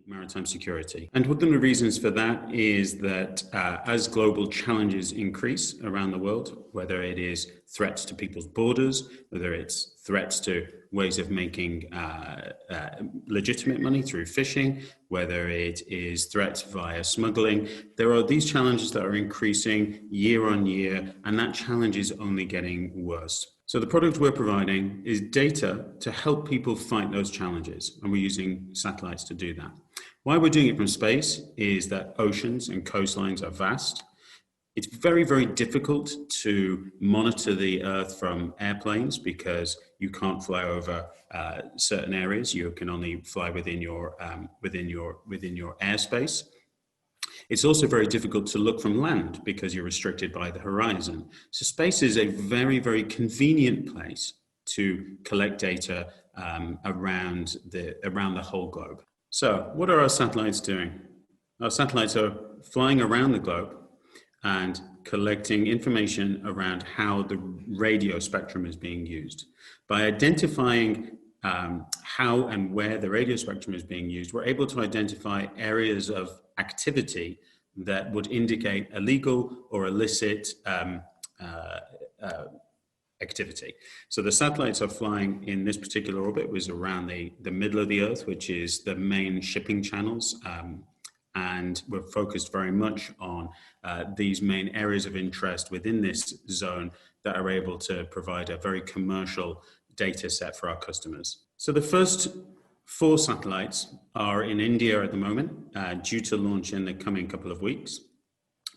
maritime security. And one of the reasons for that is that as global challenges increase around the world, whether it is threats to people's borders, whether it's threats to ways of making legitimate money through fishing, whether it is threats via smuggling, there are these challenges that are increasing year on year, and that challenge is only getting worse. So the product we're providing is data to help people fight those challenges, and we're using satellites to do that. Why we're doing it from space is that oceans and coastlines are vast. It's very, very difficult to monitor the Earth from airplanes because you can't fly over certain areas. You can only fly within your airspace. It's also very difficult to look from land because you're restricted by the horizon. So space is a very, very convenient place to collect data around the whole globe. So what are our satellites doing? Our satellites are flying around the globe and collecting information around how the radio spectrum is being used. By identifying how and where the radio spectrum is being used, we're able to identify areas of activity that would indicate illegal or illicit activity. So the satellites are flying in this particular orbit, was around the middle of the Earth, which is the main shipping channels. And we're focused very much on these main areas of interest within this zone that are able to provide a very commercial data set for our customers. So the first 4 satellites are in India at the moment, due to launch in the coming couple of weeks.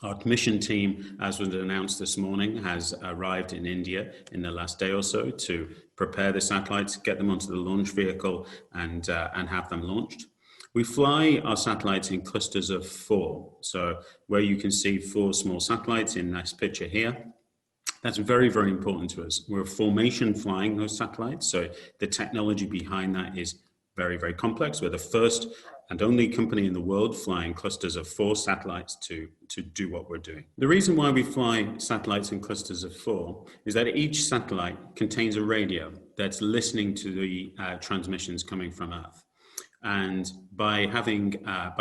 Our mission team, as was announced this morning, has arrived in India in the last day or so to prepare the satellites, get them onto the launch vehicle and have them launched. We fly our satellites in clusters of 4. So where you can see 4 small satellites in this picture here, that's very, very important to us. We're formation flying those satellites. So the technology behind that is very, very complex. We're the first and only company in the world flying clusters of 4 satellites to do what we're doing. The reason why we fly satellites in clusters of 4 is that each satellite contains a radio that's listening to the transmissions coming from Earth. And by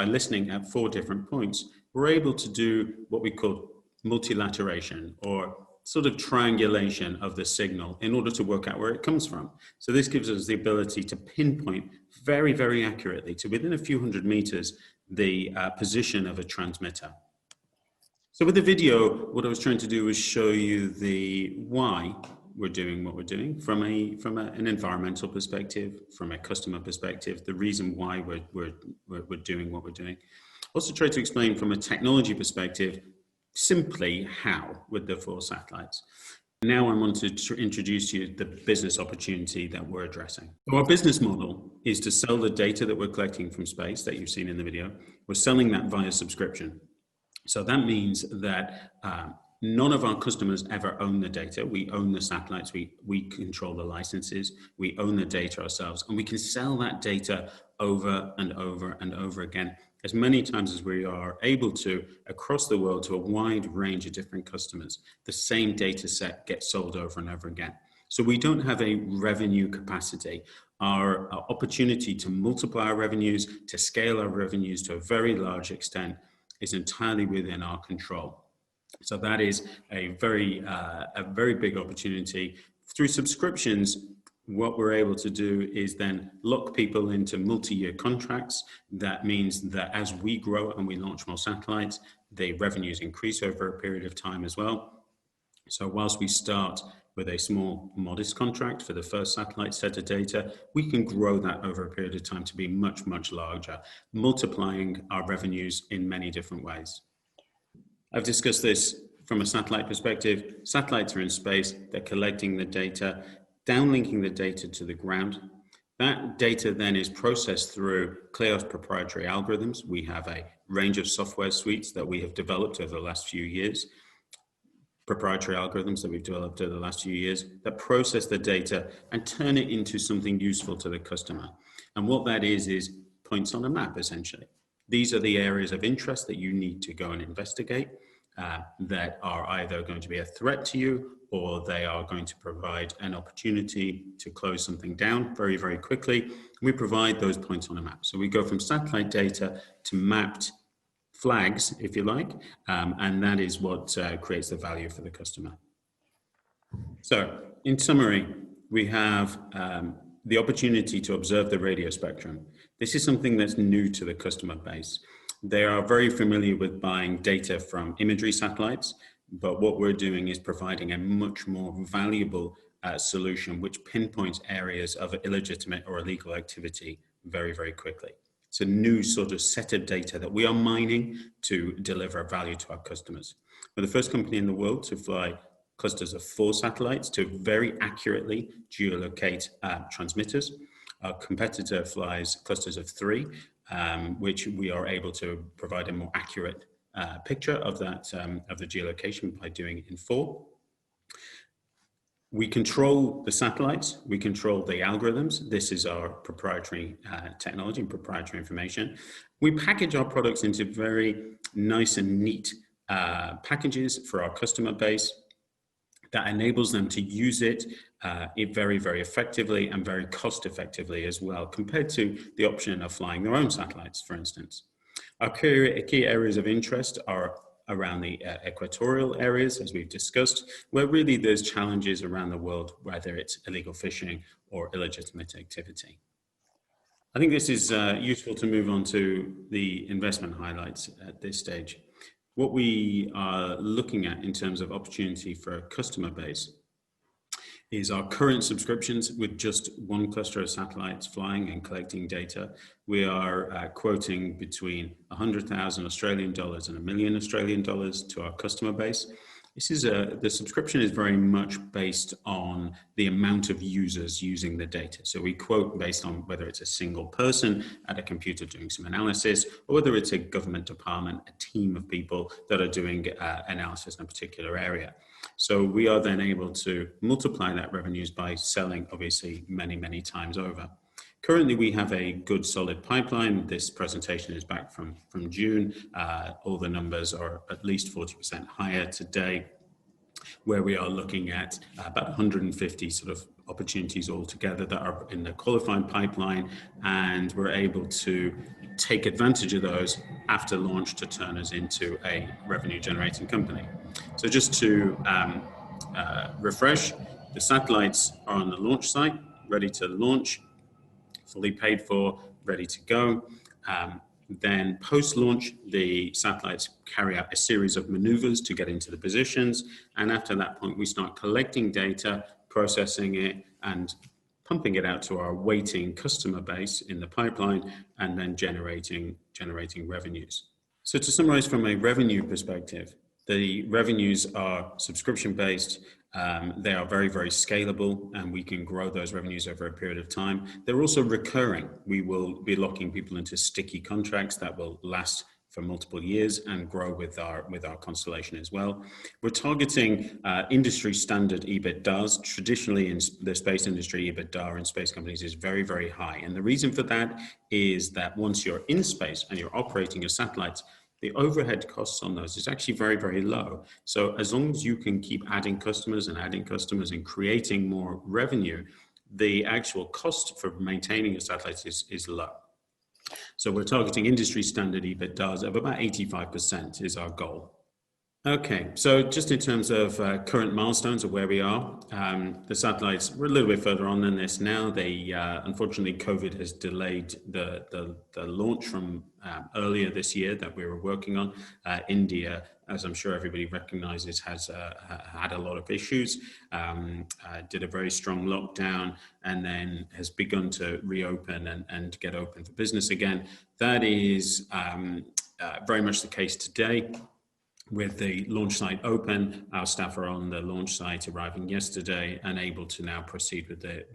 listening at 4 different points, we're able to do what we call multilateration, or sort of triangulation of the signal in order to work out where it comes from. So this gives us the ability to pinpoint very, very accurately to within a few hundred meters the position of a transmitter. So with the video, what I was trying to do was show you the why we're doing what we're doing from an environmental perspective, from a customer perspective, the reason why we're doing what we're doing. Also try to explain from a technology perspective simply how with the 4 satellites. Now I want to introduce you the business opportunity that we're addressing. So our business model is to sell the data that we're collecting from space that you've seen in the video. We're selling that via subscription. So that means that none of our customers ever own the data. We own the satellites, we control the licenses, we own the data ourselves, and we can sell that data over and over and over again, as many times as we are able to across the world to a wide range of different customers. The same data set gets sold over and over again. So we don't have a revenue capacity. Our opportunity to multiply our revenues, to scale our revenues to a very large extent is entirely within our control. So that is a very big opportunity. Through subscriptions, what we're able to do is then lock people into multi-year contracts. That means that as we grow and we launch more satellites, the revenues increase over a period of time as well. So whilst we start with a small, modest contract for the first satellite set of data, we can grow that over a period of time to be much, much larger, multiplying our revenues in many different ways. I've discussed this from a satellite perspective. Satellites are in space, they're collecting the data, downlinking the data to the ground. That data then is processed through Kleos proprietary algorithms. We have a range of software suites that we have developed over the last few years, proprietary algorithms that we've developed over the last few years that process the data and turn it into something useful to the customer. And what that is points on a map, essentially. These are the areas of interest that you need to go and investigate. that are either going to be a threat to you, or they are going to provide an opportunity to close something down very, very quickly. We provide those points on a map. So we go from satellite data to mapped flags, if you like, and that is what creates the value for the customer. So in summary, we have the opportunity to observe the radio spectrum. This is something that's new to the customer base. They are very familiar with buying data from imagery satellites, but what we're doing is providing a much more valuable solution which pinpoints areas of illegitimate or illegal activity very, very quickly. It's a new sort of set of data that we are mining to deliver value to our customers. We're the first company in the world to fly clusters of 4 satellites to very accurately geolocate transmitters. Our competitor flies clusters of 3, which we are able to provide a more accurate picture of that of the geolocation by doing it in 4. We control the satellites, we control the algorithms. This is our proprietary technology and proprietary information. We package our products into very nice and neat packages for our customer base that enables them to use it very, very effectively and very cost effectively as well, compared to the option of flying their own satellites, for instance. Our key areas of interest are around the equatorial areas, as we've discussed, where really there's challenges around the world, whether it's illegal fishing or illegitimate activity. I think this is useful to move on to the investment highlights at this stage. What we are looking at in terms of opportunity for a customer base is our current subscriptions with just 1 cluster of satellites flying and collecting data. We are quoting between 100,000 Australian dollars and $1 million Australian dollars to our customer base. This is the subscription is very much based on the amount of users using the data. So we quote based on whether it's a single person at a computer doing some analysis, or whether it's a government department, a team of people that are doing analysis in a particular area. So we are then able to multiply that revenues by selling, obviously, many, many times over. Currently, we have a good solid pipeline. This presentation is back from June. All the numbers are at least 40% higher today, where we are looking at about 150 sort of opportunities altogether that are in the qualified pipeline, and we're able to take advantage of those after launch to turn us into a revenue generating company. So just to refresh, the satellites are on the launch site, ready to launch, fully paid for, ready to go. Then post-launch, the satellites carry out a series of maneuvers to get into the positions. And after that point, we start collecting data, processing it, and pumping it out to our waiting customer base in the pipeline, and then generating revenues. So to summarize from a revenue perspective, the revenues are subscription-based. They are very, very scalable, and we can grow those revenues over a period of time. They're also recurring. We will be locking people into sticky contracts that will last for multiple years and grow with our constellation as well. We're targeting industry standard EBITDAs. Traditionally in the space industry, EBITDA in space companies is very, very high. And the reason for that is that once you're in space and you're operating your satellites, the overhead costs on those is actually very, very low. So as long as you can keep adding customers and creating more revenue, the actual cost for maintaining your satellites is low. So we're targeting industry standard EBITDAs of about 85% is our goal. Okay, so just in terms of current milestones of where we are, the satellites, we're a little bit further on than this now. They, unfortunately, COVID has delayed the launch from earlier this year that we were working on. India, as I'm sure everybody recognizes, has had a lot of issues, did a very strong lockdown, and then has begun to reopen and get open for business again. That is very much the case today. With the launch site open, our staff are on the launch site, arriving yesterday, and able to now proceed with the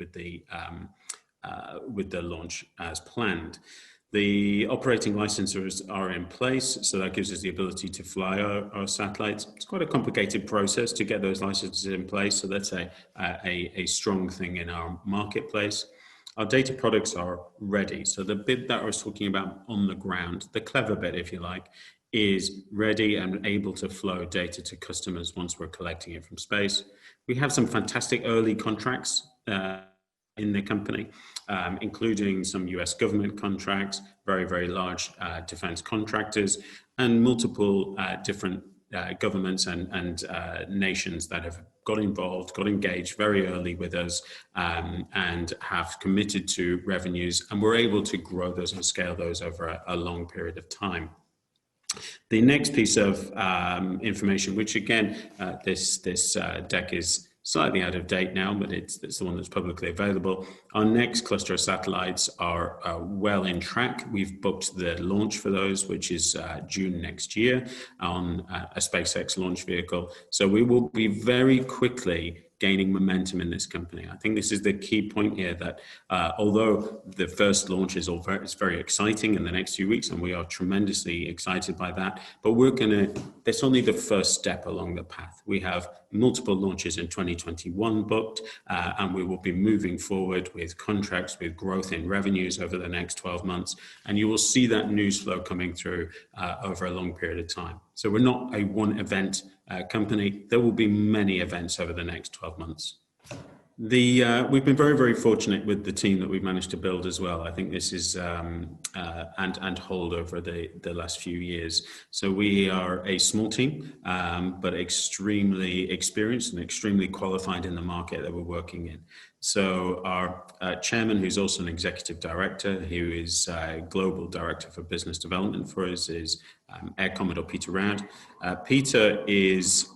launch as planned. The operating licenses are in place, so that gives us the ability to fly our satellites. It's quite a complicated process to get those licenses in place, so that's a strong thing in our marketplace. Our data products are ready. So the bit that I was talking about on the ground, the clever bit, if you like, is ready and able to flow data to customers once we're collecting it from space. We have some fantastic early contracts in the company, including some US government contracts, very, very large defense contractors, and multiple different governments and nations that have got involved, got engaged very early with us, and have committed to revenues, and we're able to grow those and scale those over a long period of time. The next piece of information, which again, this deck is slightly out of date now, but it's the one that's publicly available. Our next cluster of satellites are well in track. We've booked the launch for those, which is June next year on a SpaceX launch vehicle. So we will be very quickly gaining momentum in this company. I think this is the key point here, that although the first launch is very exciting in the next few weeks, and we are tremendously excited by that, but that's only the first step along the path. We have multiple launches in 2021 booked, and we will be moving forward with contracts, with growth in revenues over the next 12 months. And you will see that news flow coming through over a long period of time. So we're not a one event company. There will be many events over the next 12 months. We've been very, very fortunate with the team that we've managed to build as well. I think this is and hold over the last few years. So we are a small team, but extremely experienced and extremely qualified in the market that we're working in. So our chairman, who's also an executive director, who is global director for business development for us, is Air Commodore Peter Roud. Peter is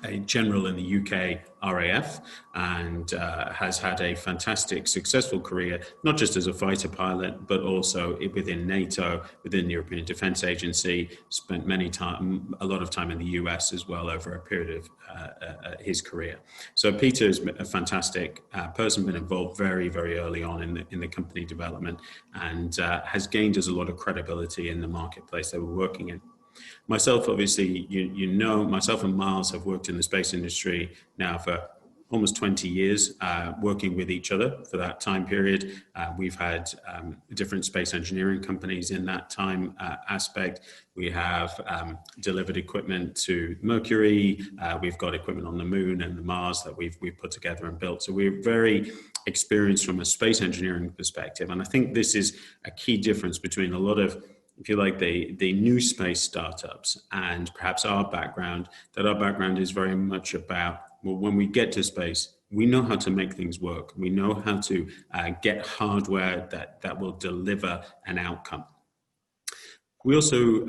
a general in the UK RAF, and has had a fantastic, successful career, not just as a fighter pilot, but also within NATO, within the European Defence Agency, spent a lot of time in the US as well over a period of his career. So Peter is a fantastic person, been involved very, very early on in the company development, and has gained us a lot of credibility in the marketplace that we're working in. Myself, obviously, you know, myself and Miles have worked in the space industry now for almost 20 years, working with each other for that time period. We've had different space engineering companies in that time aspect. We have delivered equipment to Mercury. We've got equipment on the moon and the Mars that we've put together and built. So we're very experienced from a space engineering perspective. And I think this is a key difference between a lot of, if you like, the new space startups and perhaps our background, that our background is very much about, well, when we get to space, we know how to make things work. We know how to get hardware that will deliver an outcome. We also,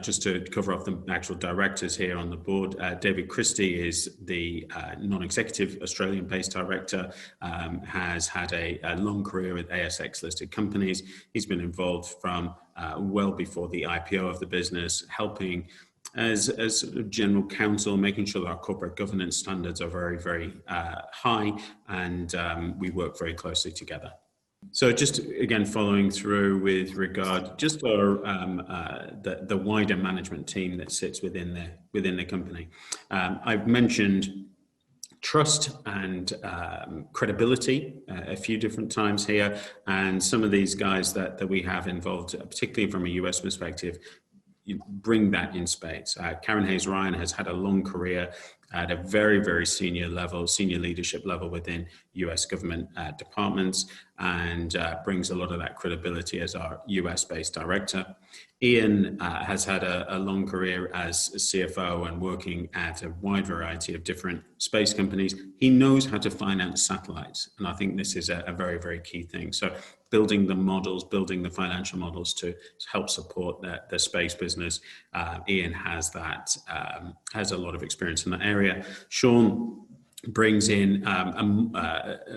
just to cover off the actual directors here on the board, David Christie is the non-executive Australian-based director, has had a long career with ASX listed companies. He's been involved from well before the IPO of the business, helping as general counsel, making sure that our corporate governance standards are very, very high, and we work very closely together. So just again, following through with regard just our the wider management team that sits within the company. I've mentioned trust and credibility a few different times here, and some of these guys that we have involved, particularly from a US perspective, you bring that in spades. Karen Hayes-Ryan has had a long career at a very, very senior level, senior leadership level within US government departments, and brings a lot of that credibility as our US-based director. Ian has had a long career as a CFO and working at a wide variety of different space companies. He knows how to finance satellites, and I think this is a very, very key thing. So building the models, building the financial models to help support the space business. Ian has has a lot of experience in that area. Sean brings in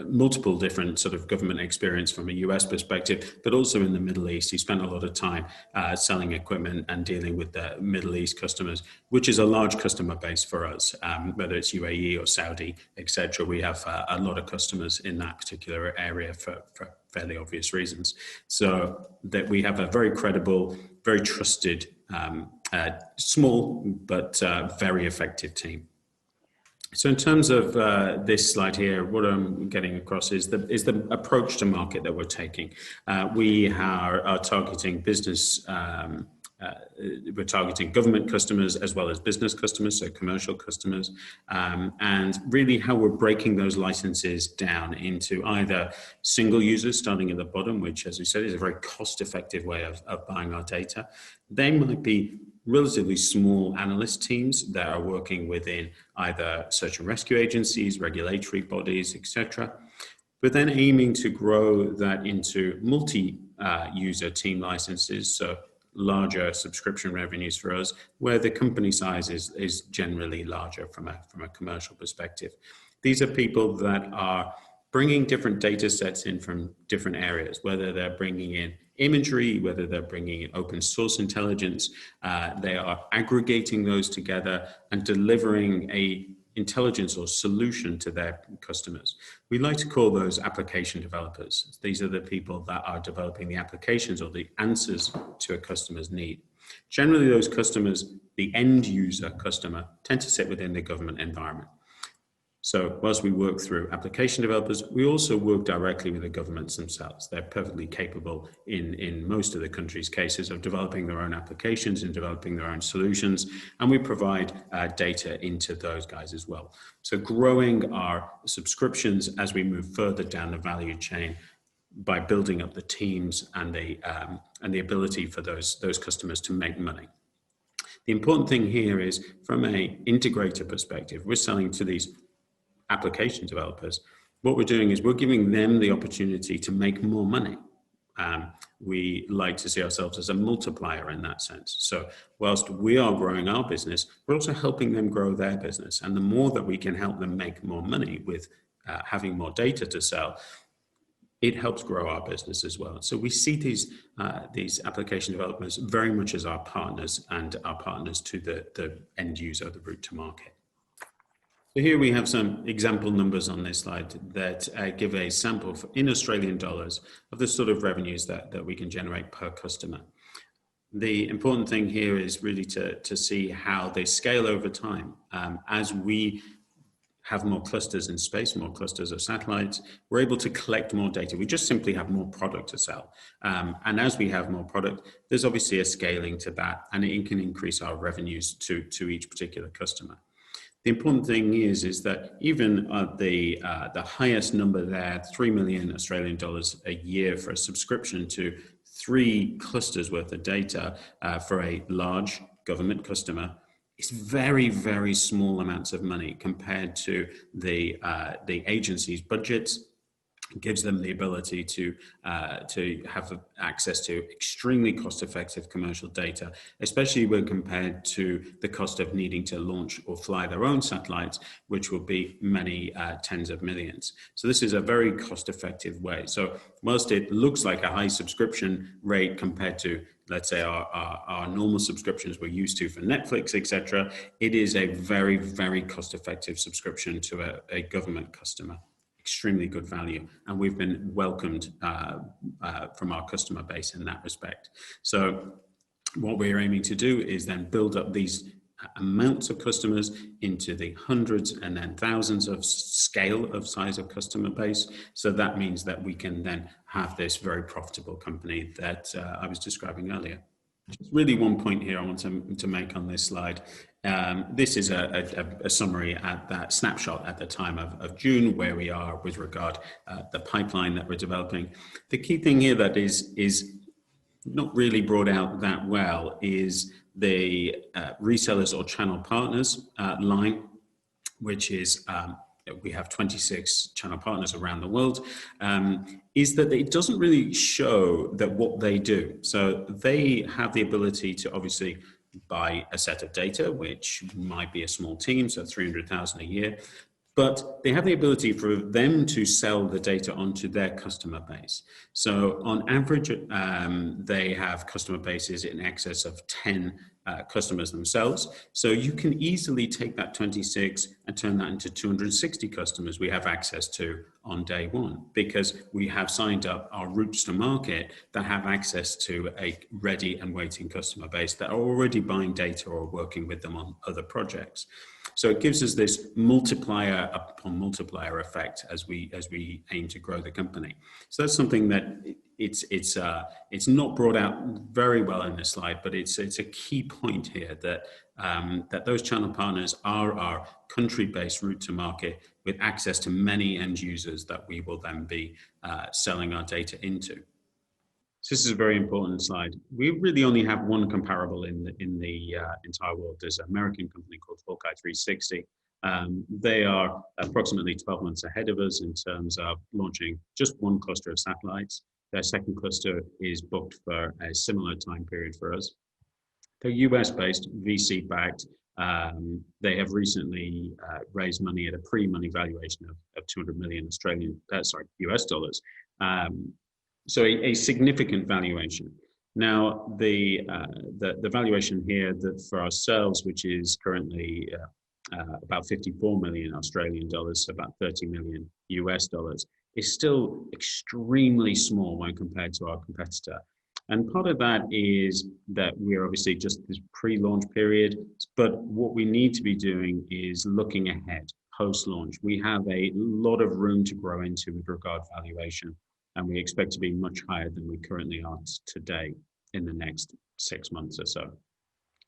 multiple different sort of government experience from a US perspective, but also in the Middle East. He spent a lot of time selling equipment and dealing with the Middle East customers, which is a large customer base for us, whether it's UAE or Saudi, etc. We have a lot of customers in that particular area for fairly obvious reasons. So that we have a very credible, very trusted, small but very effective team. So in terms of this slide here, what I'm getting across is the approach to market that we're taking. We are targeting business we're targeting government customers as well as business customers, so commercial customers, and really how we're breaking those licenses down into either single users starting at the bottom, which, as we said, is a very cost-effective way of buying our data. They might be relatively small analyst teams that are working within either search and rescue agencies, regulatory bodies, etc., but then aiming to grow that into multi-user team licenses, so larger subscription revenues for us, where the company size is generally larger from a commercial perspective. These are people that are bringing different data sets in from different areas, whether they're bringing in imagery, whether they're bringing in open source intelligence, they are aggregating those together and delivering a intelligence or solution to their customers. We like to call those application developers. These are the people that are developing the applications or the answers to a customer's need. Generally, those customers, the end user customer, tend to sit within the government environment. So whilst we work through application developers, we also work directly with the governments themselves. They're perfectly capable in most of the country's cases of developing their own applications and developing their own solutions. And we provide data into those guys as well. So growing our subscriptions as we move further down the value chain by building up the teams and the ability for those customers to make money. The important thing here is, from an integrator perspective, we're selling to these application developers. What we're doing is we're giving them the opportunity to make more money. We like to see ourselves as a multiplier in that sense. So whilst we are growing our business, we're also helping them grow their business. And the more that we can help them make more money with having more data to sell, it helps grow our business as well. So we see these application developers very much as our partners and our partners to the end user, the route to market. So here we have some example numbers on this slide that give a sample in Australian dollars of the sort of revenues that we can generate per customer. The important thing here is really to see how they scale over time. As we have more clusters in space, more clusters of satellites, we're able to collect more data. We just simply have more product to sell. And as we have more product, there's obviously a scaling to that, and it can increase our revenues to each particular customer. The important thing is that even at the highest number there, 3 million Australian dollars a year for a subscription to 3 clusters worth of data for a large government customer, it's very, very small amounts of money compared to the agency's budgets. It gives them the ability to have access to extremely cost-effective commercial data, especially when compared to the cost of needing to launch or fly their own satellites, which will be many tens of millions. So this is a very cost-effective way. So whilst it looks like a high subscription rate compared to, let's say, our normal subscriptions we're used to for Netflix, etc., it is a very, very cost-effective subscription to a government customer. Extremely good value, and we've been welcomed from our customer base in that respect. So what we're aiming to do is then build up these amounts of customers into the hundreds and then thousands of scale of size of customer base. So that means that we can then have this very profitable company that I was describing earlier. Just really one point here I want to make on this slide. This is a summary at that snapshot at the time of June, where we are with regard the pipeline that we're developing. The key thing here that is not really brought out that well is the resellers or channel partners line, which is we have 26 channel partners around the world, is that it doesn't really show that what they do. So they have the ability to obviously buy a set of data, which might be a small team, so 300,000 a year, but they have the ability for them to sell the data onto their customer base. So on average, they have customer bases in excess of 10 customers themselves. So you can easily take that 26 and turn that into 260 customers we have access to on day one, because we have signed up our routes to market that have access to a ready and waiting customer base that are already buying data or working with them on other projects. So it gives us this multiplier upon multiplier effect as we aim to grow the company. So that's something that it's not brought out very well in this slide, but it's a key point here that that those channel partners are our country-based route to market with access to many end users that we will then be selling our data into. So this is a very important slide. We really only have one comparable in the entire world. There's an American company called Hawkeye 360. They are approximately 12 months ahead of us in terms of launching just one cluster of satellites. Their second cluster is booked for a similar time period for us. They're US-based, VC-backed. They have recently raised money at a pre-money valuation of 200 million US dollars. So a significant valuation. Now, the valuation here that for ourselves, which is currently about 54 million Australian dollars, so about 30 million US dollars, is still extremely small when compared to our competitor. And part of that is that we're obviously just this pre-launch period, but what we need to be doing is looking ahead, post-launch. We have a lot of room to grow into with regard to valuation, and we expect to be much higher than we currently are today in the next 6 months or so.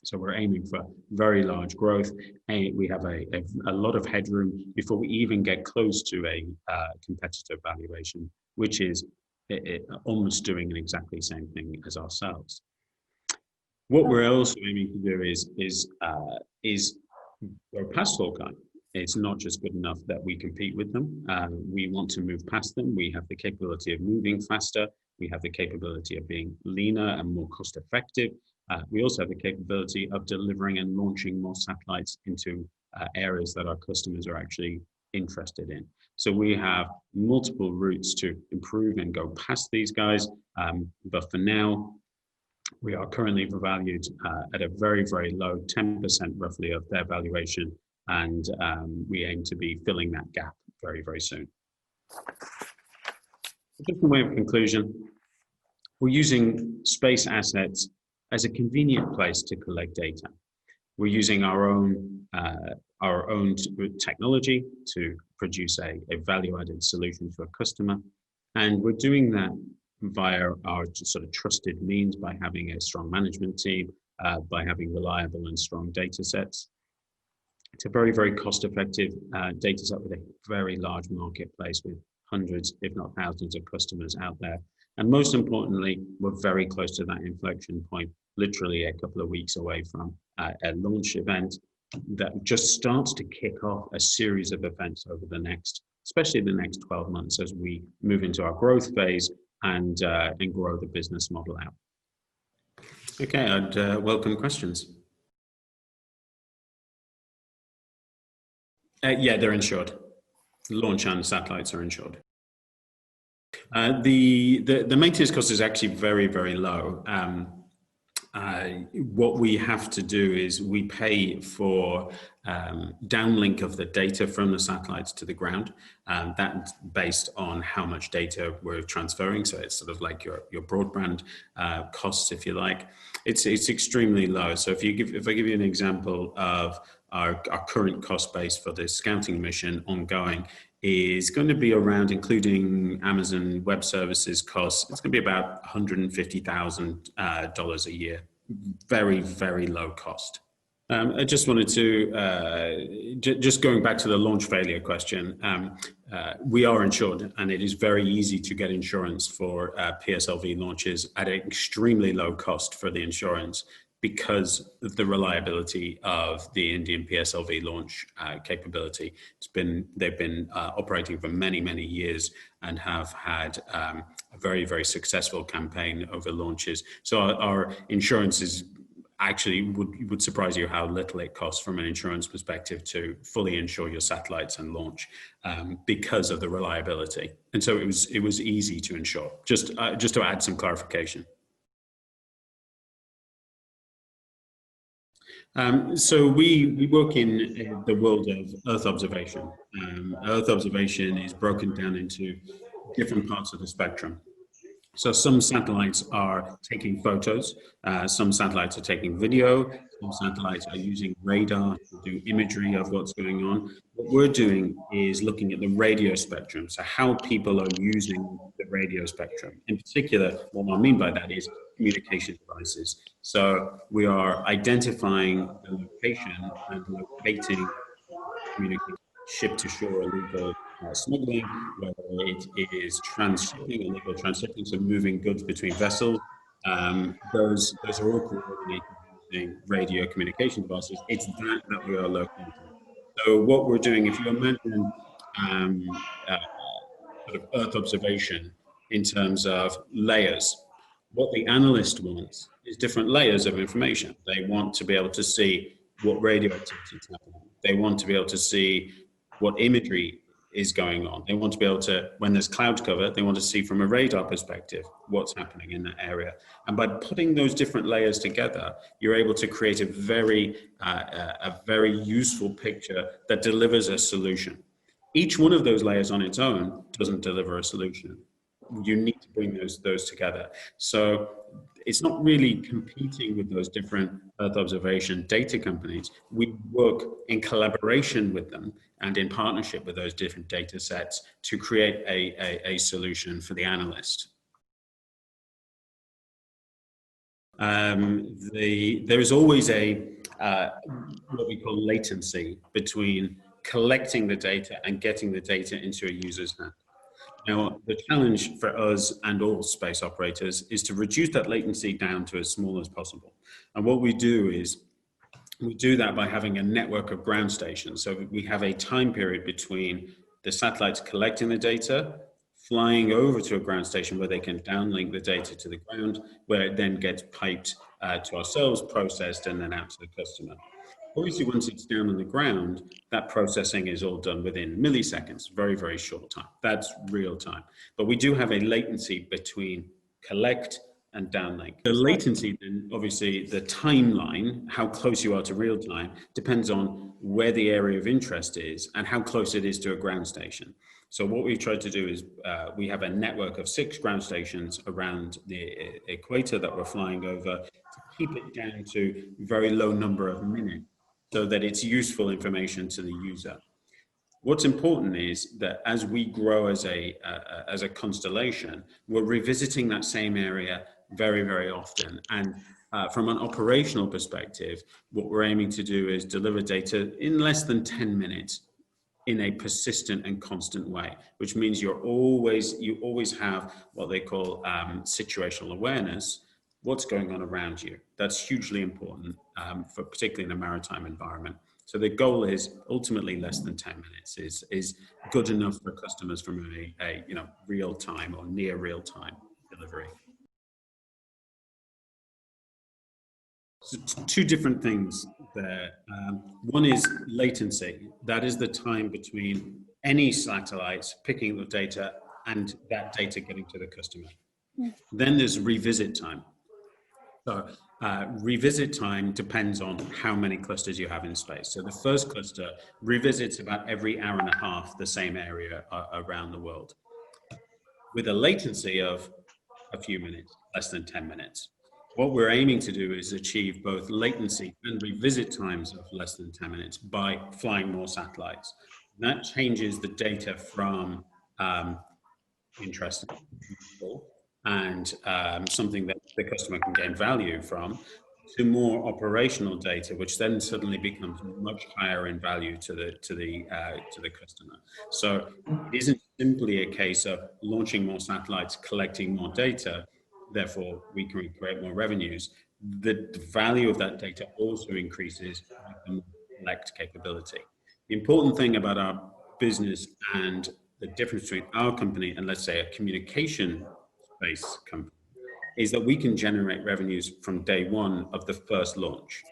So we're aiming for very large growth. We have a lot of headroom before we even get close to a competitive valuation, which is almost doing an exactly same thing as ourselves. What we're also aiming to do is we're past Hawkeye. It's not just good enough that we compete with them. We want to move past them. We have the capability of moving faster. We have the capability of being leaner and more cost effective. We also have the capability of delivering and launching more satellites into areas that our customers are actually interested in. So we have multiple routes to improve and go past these guys. But for now, we are currently valued at a very, very low 10% roughly of their valuation. And we aim to be filling that gap very, very soon. Just a way of conclusion, we're using space assets as a convenient place to collect data. We're using our own technology to produce a value-added solution to a customer. And we're doing that via our sort of trusted means by having a strong management team, by having reliable and strong data sets. It's a very, very cost-effective data set with a very large marketplace with hundreds, if not thousands of customers out there. And most importantly, we're very close to that inflection point, literally a couple of weeks away from a launch event that just starts to kick off a series of events over the next, especially the next 12 months as we move into our growth phase and grow the business model out. Okay, I'd welcome questions. Yeah, they're insured. Launch and satellites are insured. The maintenance cost is actually very, very low. What we have to do is we pay for downlink of the data from the satellites to the ground. That's based on how much data we're transferring. So it's sort of like your broadband costs, if you like. It's extremely low. So if I give you an example of our current cost base for the scouting mission ongoing is going to be around, including Amazon Web Services costs, it's going to be about $150,000 a year. Very, very low cost. I just wanted to, just going back to the launch failure question, we are insured, and it is very easy to get insurance for PSLV launches at an extremely low cost for the insurance, because of the reliability of the Indian PSLV launch capability. They've been operating for many, many years and have had a very, very successful campaign over launches. So our insurance is actually would surprise you how little it costs from an insurance perspective to fully insure your satellites and launch because of the reliability. And so it was easy to insure. Just to add some clarification. So we work in the world of Earth observation. Earth observation is broken down into different parts of the spectrum. So some satellites are taking photos, some satellites are taking video, some satellites are using radar to do imagery of what's going on. What we're doing is looking at the radio spectrum, so how people are using the radio spectrum. In particular, what I mean by that is communication devices. So we are identifying the location and locating communication, ship to shore illegal smuggling, whether it is transshipping, illegal transshipping, so moving goods between vessels. Those are all coordinated using radio communication devices. It's that we are locating. So what we're doing, if you imagine sort of Earth observation in terms of layers, what the analyst wants is different layers of information. They want to be able to see what radio activity is happening. They want to be able to see what imagery is going on. They want to be able to, when there's cloud cover, they want to see from a radar perspective what's happening in that area. And by putting those different layers together, you're able to create a very useful picture that delivers a solution. Each one of those layers on its own doesn't deliver a solution. You need to bring those together. So it's not really competing with those different Earth observation data companies. We work in collaboration with them and in partnership with those different data sets to create a solution for the analyst. There is always what we call latency between collecting the data and getting the data into a user's hand. Now, the challenge for us and all space operators is to reduce that latency down to as small as possible. And what we do is we do that by having a network of ground stations. So we have a time period between the satellites collecting the data, flying over to a ground station where they can downlink the data to the ground, where it then gets piped to ourselves, processed, and then out to the customer. Obviously, once it's down on the ground, that processing is all done within milliseconds, very, very short time. That's real time. But we do have a latency between collect and downlink. The latency, then, obviously, the timeline, how close you are to real time, depends on where the area of interest is and how close it is to a ground station. So what we've tried to do is we have a network of 6 ground stations around the equator that we're flying over to keep it down to a very low number of minutes so that it's useful information to the user. What's important is that as we grow as a constellation, we're revisiting that same area very, very often. And from an operational perspective, what we're aiming to do is deliver data in less than 10 minutes in a persistent and constant way, which means you always have what they call situational awareness. What's going on around you? That's hugely important, for particularly in a maritime environment. So the goal is ultimately less than 10 minutes is good enough for customers from a real time or near real time delivery. So 2 different things there. One is latency. That is the time between any satellites picking the data and that data getting to the customer. Then there's revisit time. So revisit time depends on how many clusters you have in space. So the first cluster revisits about every hour and a half the same area around the world, with a latency of a few minutes, less than 10 minutes. What we're aiming to do is achieve both latency and revisit times of less than 10 minutes by flying more satellites. And that changes the data from interesting and something that the customer can gain value from, to more operational data, which then suddenly becomes much higher in value to the customer. So it isn't simply a case of launching more satellites, collecting more data, therefore we can create more revenues. The value of that data also increases with the collect capability. The important thing about our business and the difference between our company and, let's say, a communication space company is that we can generate revenues from day one of the first launch.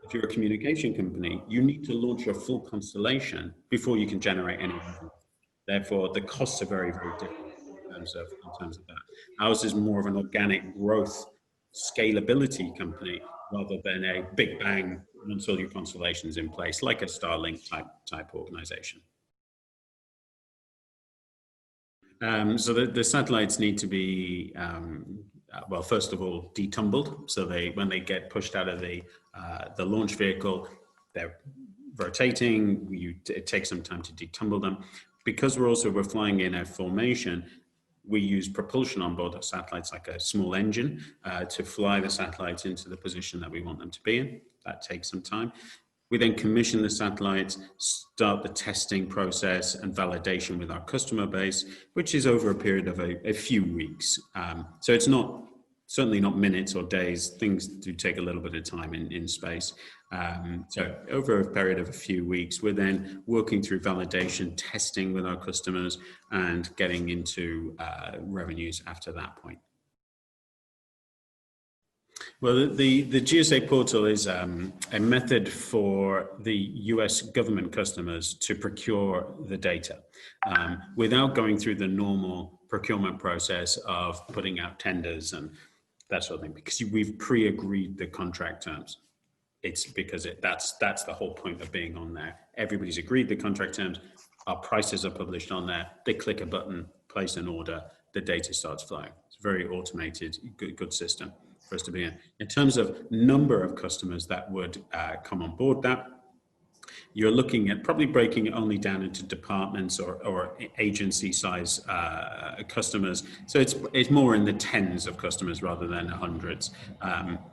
If you're a communication company, you need to launch your full constellation before you can generate any revenue. Therefore, the costs are very, very different in terms of that. Ours is more of an organic growth scalability company rather than a big bang once all your constellation's in place, like a Starlink type organization. So the satellites need to be, well, first of all, detumbled. So when they get pushed out of the launch vehicle, they're rotating. It takes some time to detumble them. Because we're flying in a formation, we use propulsion on board the satellites, like a small engine, to fly the satellites into the position that we want them to be in. That takes some time. We then commission the satellites, start the testing process and validation with our customer base, which is over a period of a few weeks. So it's certainly not minutes or days. Things do take a little bit of time in space. So over a period of a few weeks, we're then working through validation, testing with our customers, and getting into revenues after that point. Well, the Gsa Portal is a method for the US government customers to procure the data without going through the normal procurement process of putting out tenders and that sort of thing, because we've pre-agreed the contract terms. It's because that's the whole point of being on there. Everybody's agreed the contract terms, our prices are published on there, they click a button, place an order, the data starts flowing. It's a very automated, good system for us to be in. In terms of number of customers that would come on board that, you're looking at probably breaking it only down into departments or agency size customers. So it's more in the tens of customers rather than hundreds.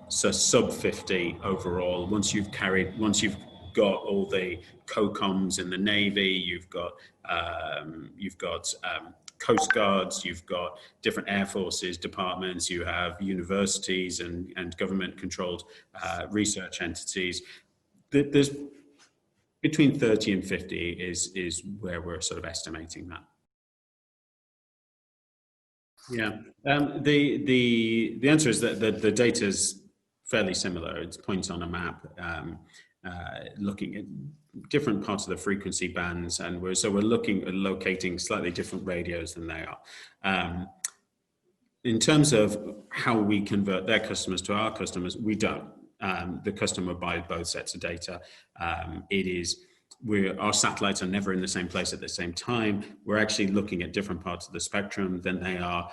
So sub 50 overall. Once you've got all the COCOMs in the Navy, you've got Coast Guards, you've got different Air Forces departments, you have universities and government-controlled research entities. There's between 30 and 50 is where we're sort of estimating that. Yeah, the answer is that the data is fairly similar. It's points on a map, looking at different parts of the frequency bands, and we're looking at locating slightly different radios than they are. In terms of how we convert their customers to our customers, we don't. The customer buys both sets of data. Our satellites are never in the same place at the same time. We're actually looking at different parts of the spectrum than they are.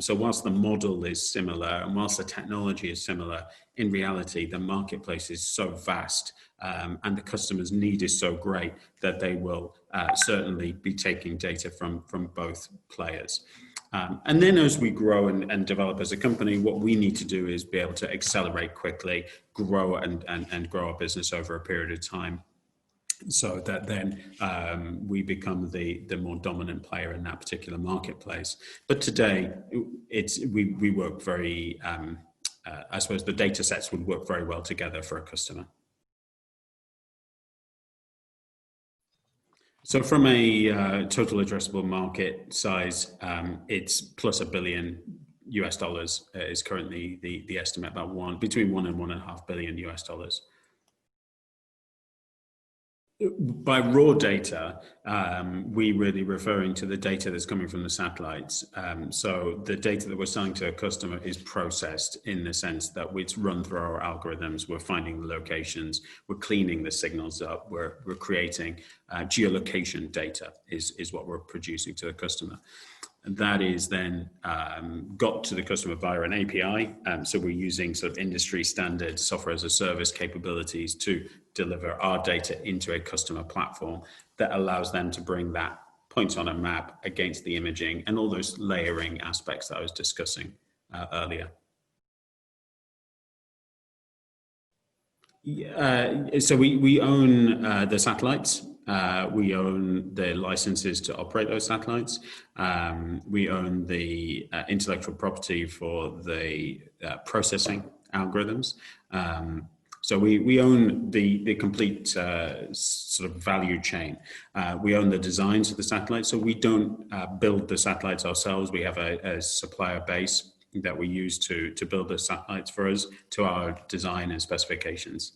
So whilst the model is similar and whilst the technology is similar, in reality, the marketplace is so vast and the customer's need is so great that they will certainly be taking data from both players. And then as we grow and develop as a company, what we need to do is be able to accelerate quickly, grow and grow our business over a period of time, so that then we become the more dominant player in that particular marketplace. But today, we work very, I suppose the data sets would work very well together for a customer. So from a total addressable market size, it's plus $1 billion is currently the estimate, about between $1 and $1.5 billion. By raw data, we really referring to the data that's coming from the satellites. So the data that we're selling to a customer is processed in the sense that it's run through our algorithms. We're finding the locations, we're cleaning the signals up, we're creating geolocation data is what we're producing to the customer. And that is then got to the customer via an API. So we're using sort of industry standard software as a service capabilities to deliver our data into a customer platform that allows them to bring that points on a map against the imaging and all those layering aspects that I was discussing earlier. So we own the satellites. We own the licenses to operate those satellites. We own the intellectual property for the processing algorithms. So we own the complete sort of value chain. We own the designs of the satellites, so we don't build the satellites ourselves. We have a supplier base that we use to build the satellites for us to our design and specifications.